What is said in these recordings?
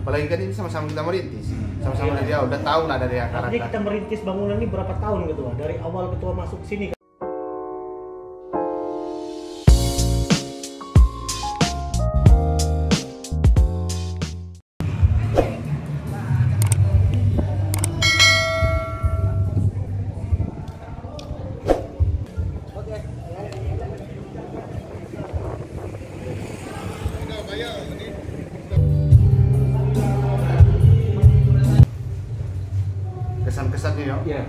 Apalagi kan ini sama-sama kita merintis, sama-sama dari awal, udah tahu lah dari akar. Artinya kita merintis bangunan ini berapa tahun ketua? Dari awal ketua masuk sini. Kesan-kesannya ya. Iya.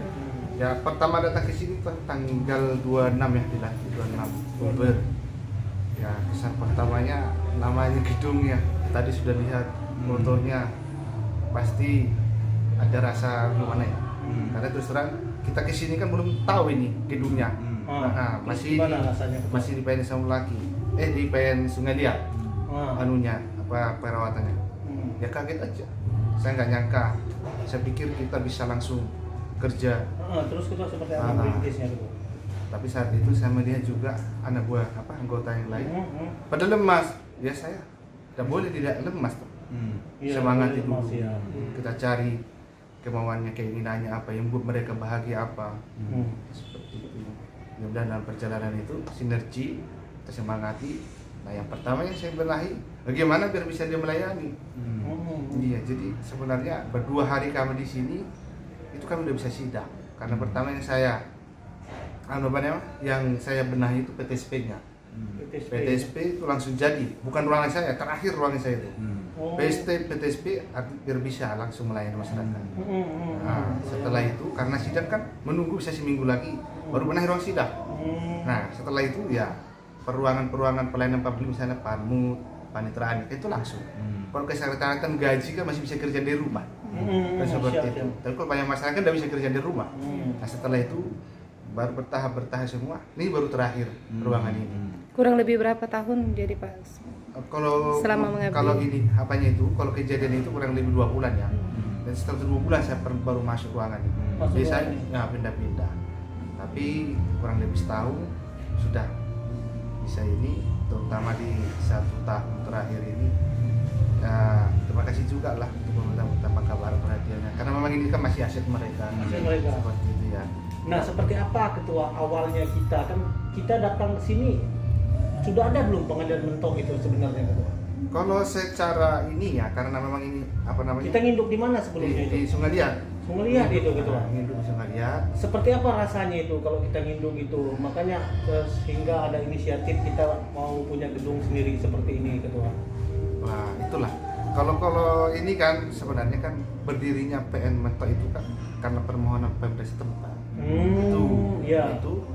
Ya pertama datang ke sini kan tanggal 26 ya, dilantik 26 Oktober. Ya kesan pertamanya namanya gedung ya. Tadi sudah lihat motornya, pasti ada rasa gimana ya. Karena terus terang kita ke sini kan belum tahu ini gedungnya. Nah, masih di PN Samulaki. Di PN Sungai Liat. Anunya apa perawatannya. Ya kaget aja. Saya nggak nyangka. Saya pikir kita bisa langsung kerja. Terus kita seperti apa merintisnya dulu? Tapi saat itu saya melihat juga anak buah anggota yang lain. Pada lemas, ya saya tidak boleh tidak lemas. Semangat itu. Kita cari kemauannya, keinginannya apa yang membuat mereka bahagia apa. Seperti itu. Mudah-mudahan dalam perjalanan itu sinergi, kita semangati. Nah yang pertama yang saya benahi, bagaimana biar bisa dia melayani. Iya, jadi sebenarnya berdua hari kami di sini itu kami udah bisa sidang. Karena pertama yang saya benahi itu PTSP-nya. PTSP itu langsung jadi, bukan ruangan saya, terakhir ruangan saya itu. PTSP biar bisa langsung melayani masyarakat. Nah, setelah itu karena sidang kan menunggu bisa seminggu lagi baru benahi ruang sidang. Nah, setelah itu ya peruangan pelayanan publik misalnya Panmut, Panitraan itu langsung. Kalau kesehatan gaji kan masih bisa kerja di rumah. Seperti itu. Tapi kalau banyak masyarakat tidak bisa kerja di rumah. Nah setelah itu baru bertahap semua. Ini baru terakhir ruangan ini. Kurang lebih berapa tahun jadi Pak? Kalau ini apanya itu, kalau kejadian itu kurang lebih 2 bulan ya. Dan setelah 2 bulan saya baru masuk ruangan ini. Biasanya pindah-pindah. Tapi kurang lebih setahun sudah bisa ini, terutama di 1 tahun terakhir ini. Ya, terima kasih juga lah untuk pemerintah Makabar perhatiannya. Karena memang ini kan masih aset mereka. Seperti itu ya. Nah, seperti apa ketua awalnya kita datang ke sini sudah ada belum pengadilan mentok itu sebenarnya ketua? Kalau secara ini ya, karena memang ini apa namanya? Kita nginduk di mana sebelumnya itu? Di Sungai Liat. Sungai Liat itu ketua. Nginduk di Sungai Liat. Seperti apa rasanya itu kalau kita nginduk itu? Makanya sehingga ada inisiatif kita mau punya gedung sendiri seperti ini ketua. Nah itulah, kalau ini kan sebenarnya kan berdirinya PN Mentok itu kan karena permohonan Pemda setempat. Itu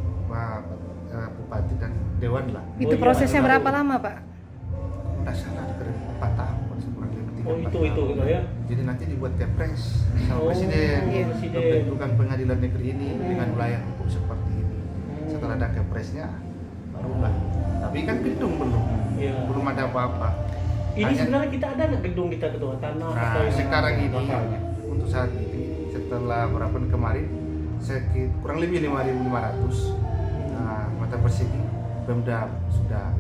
Bupati dan Dewan lah. Itu prosesnya berapa lama Pak? Tidak salah, 4 tahun kurang lebih 3-4 itu tahun. gitu ya. Jadi nanti dibuat kepres sama Presiden. Bukan pengadilan negeri ini dengan wilayah hukum seperti ini. Setelah ada kepresnya barulah. Tapi kan gedung belum ada apa-apa. Ini sebenarnya kita ada nggak gedung kita ketua tanah? Nah sekarang ini untuk saat ini setelah berapa kemarin kurang lebih 5.500 meter persegi Pemda sudah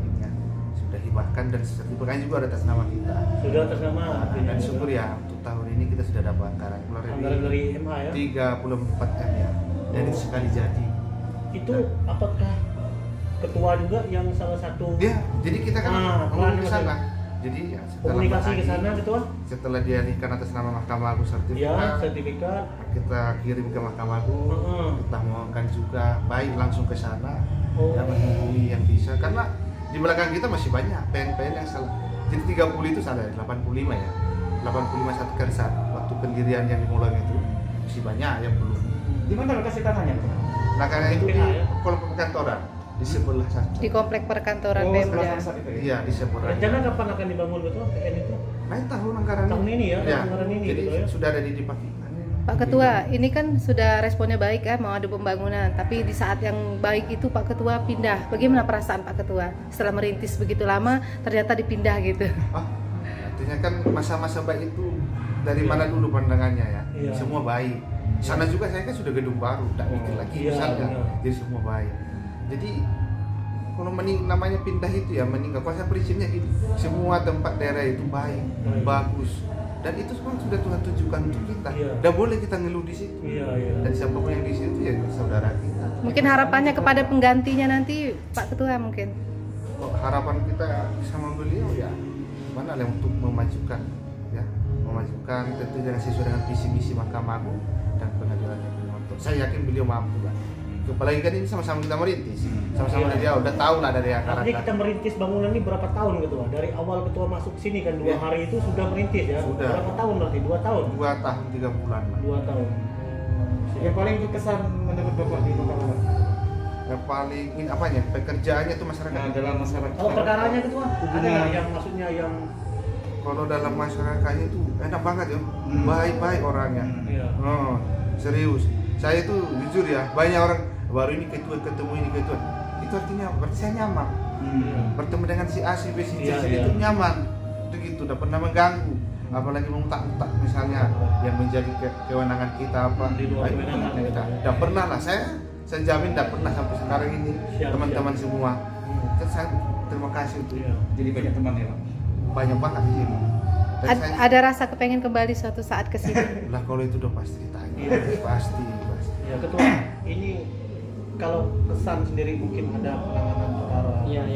hibahkan dan sertifikatnya juga ada atas nama kita. Sudah atas nama. Dan syukur ya untuk tahun ini kita sudah dapat anggaran dari MA ya. 34 M ya. Dan itu sekali jadi. Itu apakah ketua juga yang salah satu? Ya, jadi kita kan ngomong ke sana. Jadi ya, komunikasi ke sana ketua? Setelah dialihkan atas nama Mahkamah Agung sertifikat, kita kirim ke Mahkamah Agung, kita mohonkan juga baik langsung ke sana, dan menghubungi yang bisa. Karena di belakang kita masih banyak PN-PN yang salah. Jadi 30 itu salah, 85 ya. 85 satu kali saat waktu pendirian yang dimulai itu masih banyak yang belum. Di mana lokasi tanahnya? Nah karena itu di perkantoran. Di sebelah sana. Di komplek perkantoran Pemda. Iya, di sebelah. Rencana kapan akan dibangun betul PN itu? Lain tahun anggaran ini ya, anggaran ini. Jadi gitu ya? sudah ada di Dipati. Pak Ketua, ini kan sudah responnya baik ya, mau ada pembangunan. Tapi di saat yang baik itu Pak Ketua pindah. Bagaimana perasaan Pak Ketua? Setelah merintis begitu lama, ternyata dipindah gitu. Artinya kan masa-masa baik itu dari mana dulu pandangannya ya? Semua baik. Sana juga saya kan sudah gedung baru, tak bikin lagi misalnya. Jadi semua baik. Jadi kalau namanya pindah itu ya meninggal. Kuasa prinsipnya gitu. Semua tempat daerah itu baik, bagus. Dan itu semua sudah Tuhan tunjukkan untuk kita. Dan boleh kita ngeluh di situ. Dan siapapun yang di situ ya saudara kita. Mungkin harapannya kepada penggantinya nanti Pak Ketua mungkin. Harapan kita sama beliau ya mana yang untuk memajukan ya, memajukan tentu dengan sesuai dengan visi misi Mahkamah Agung dan pengadilan yang penuntut. Saya yakin beliau mampu lah. Apalagi kan ini sama-sama kita merintis, sama-sama dia udah tahu lah dari akar. Artinya kita merintis bangunan ini berapa tahun Ketua? Dari awal Ketua masuk sini kan 2 hari itu sudah merintis ya? Sudah. Berapa tahun berarti? 2 tahun? 2 tahun 3 bulan lah. 2 tahun. Yang paling berkesan menurut Bapak di Mahkamah? Yang paling ini apanya? Pekerjaannya itu masyarakat. Nah, dalam masyarakat. Kalau perkaranya Ketua, ada nggak yang maksudnya yang kalau dalam masyarakatnya itu enak banget ya, baik-baik orangnya. Oh, serius. Saya itu jujur ya, banyak orang baru ini ketua ketemu ini ketua. Itu artinya berarti saya nyaman. Bertemu dengan si A, si B, si C, itu nyaman. Itu gitu, udah pernah mengganggu. Apalagi mengutak-utak misalnya yang menjadi kewenangan kita apa. Tidak pernah lah, saya jamin tidak pernah sampai sekarang ini. Teman-teman semua. Saya terima kasih untuk Jadi banyak teman ya Pak? banyak banget di sini. Ada rasa kepengen kembali suatu saat ke sini. Lah kalau itu udah pasti ditanya. Pasti. Ya Ketua, ini kalau kesan sendiri mungkin ada penanganan perkara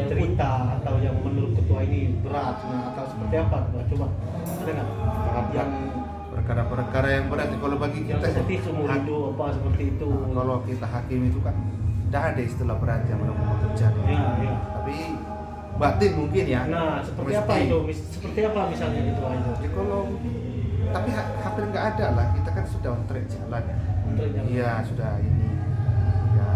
cerita atau yang menurut Ketua ini berat atau seperti apa? Coba ada nggak yang perkara-perkara yang berat kalau bagi yang kita seperti seumur hidup apa seperti itu? Kalau kita hakim itu kan tidak ada istilah berat yang menemukan pekerjaan. Tapi batin mungkin ya. Nah, seperti apa itu? Seperti apa misalnya gitu aja? Ya kalau tapi hampir nggak ada lah. Kita kan sudah on track jalan ya. Iya sudah ini. Ya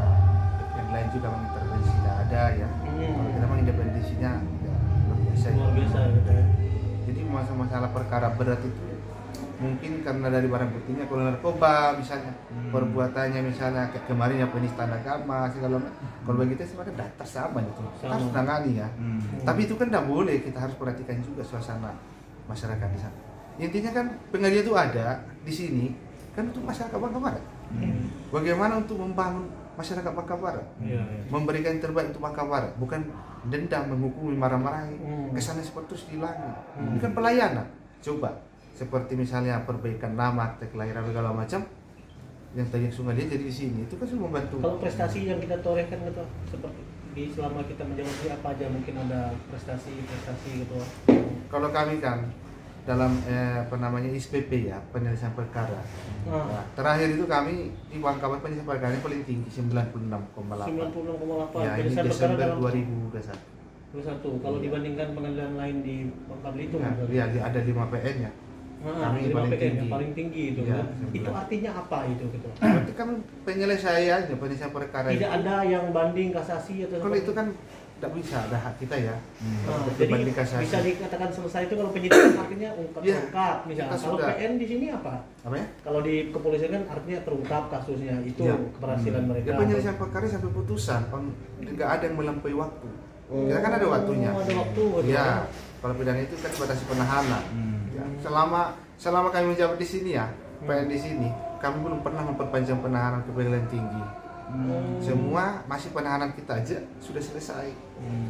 yang lain juga mengintervensi tidak ada ya. Kalau kita memang independensinya ya luar biasa gitu ya. Jadi masalah perkara berat itu mungkin karena dari barang buktinya kalau narkoba misalnya perbuatannya misalnya kayak kemarin ya penistaan agama segala macam. Kalau bagi kita sebenarnya data sama gitu. Harus menangani ya. Tapi itu kan tidak boleh, kita harus perhatikan juga suasana masyarakat di sana. Intinya kan pengadilan itu ada di sini kan untuk masyarakat Bangka Barat. Bagaimana untuk membangun masyarakat Bangka Barat? Memberikan yang terbaik untuk Bangka Barat, bukan dendam, menghukumi, marah-marahi. Kesannya seperti itu dihilangi. Ini kan pelayanan. Coba seperti misalnya perbaikan nama, akte kelahiran segala macam yang tadi Sungai dia jadi di sini itu kan sudah membantu. Kalau prestasi yang kita torehkan gitu seperti di selama kita menjabat ini apa aja mungkin ada prestasi gitu. Kalau kami kan dalam SPP ya, penyelesaian perkara. Nah, terakhir itu kami di Bangka Barat penyelesaian perkara paling tinggi 96,8. 96,8. Ya, ini Desember 2021. Kalau dibandingkan pengadilan lain di Bangka Belitung ya, ada 5 PN ya. Kami paling tinggi itu ya, kan. Itu artinya apa itu gitu? Berarti kan penyelesaian perkara tidak itu. Ada yang banding kasasi atau kalau itu kan tidak bisa, ada hak kita ya. Jadi bisa dikatakan selesai itu kalau penyidikan artinya terungkap misalnya. Kalau PN di sini apa? Apa ya? Kalau di kepolisian kan artinya terungkap kasusnya itu keberhasilan mereka. Ya, penyelesaian perkara sampai putusan, nggak ada yang melampaui waktu. Kita kan ada waktunya. Ada waktu. Ya, kalau pidana itu kan batasi penahanan. Ya, selama kami menjabat di sini ya, PN di sini, kami belum pernah memperpanjang penahanan ke pengadilan tinggi. Semua masih penahanan kita aja sudah selesai.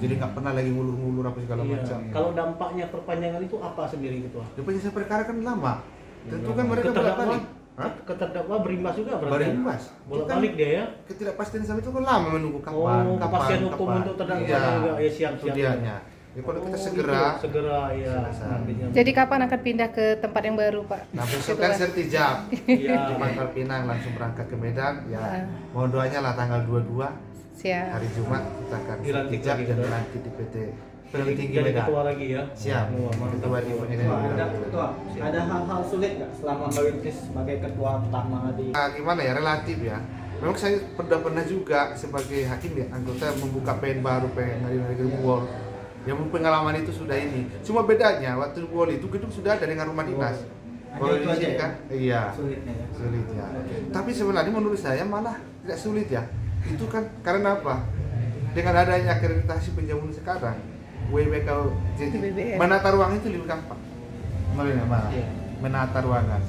Jadi nggak pernah lagi ngulur-ngulur apa segala macam. Kalau dampaknya perpanjangan itu apa sendiri Ketua? Ya, penyelesaian perkara kan lama. Tentu kan mereka bolak-balik. Keterdakwa berimbas juga berarti. Berimbas. Bolak-balik dia ya. Ketidakpastian sama itu kan lama menunggu kapan. Kepastian hukum untuk terdakwa juga ya siap-siap. Ya kalau kita segera ya. Jadi kapan akan pindah ke tempat yang baru, Pak? Nah, besok kan sertijab. Di Pangkal Pinang langsung berangkat ke Medan. Ya, mohon doanya lah tanggal 22 Siap. hari Jumat kita akan sertijab dan dilantik di PT Pengadilan Tinggi jadi Medan. ketua lagi ya. Siap. Ketua di Pengadilan. Ketua, ada hal-hal sulit nggak selama merintis sebagai ketua pertama di? Gimana ya, relatif ya. Memang saya pernah juga sebagai hakim ya, anggota membuka PN baru, Pengadilan Negeri Buol. Yang pengalaman itu sudah ini. Cuma bedanya waktu Buol itu gedung sudah ada dengan rumah dinas. Kalau di sini kan, iya. Sulit ya. Tapi sebenarnya menurut saya malah tidak sulit ya. Itu kan karena apa? Dengan adanya akreditasi penjamun sekarang, WBK jadi menata ruang itu lebih gampang. Menata ruangan.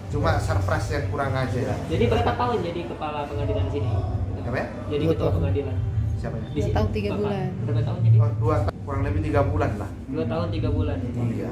Cuma surprise yang kurang aja ya. Jadi berapa tahun jadi kepala pengadilan sini? Apa ya? Jadi ketua pengadilan. Siapa ya? 2 tahun 3 bulan. Berapa tahun jadi? 2 tahun kurang lebih 3 bulan lah. 2 tahun 3 bulan. Iya.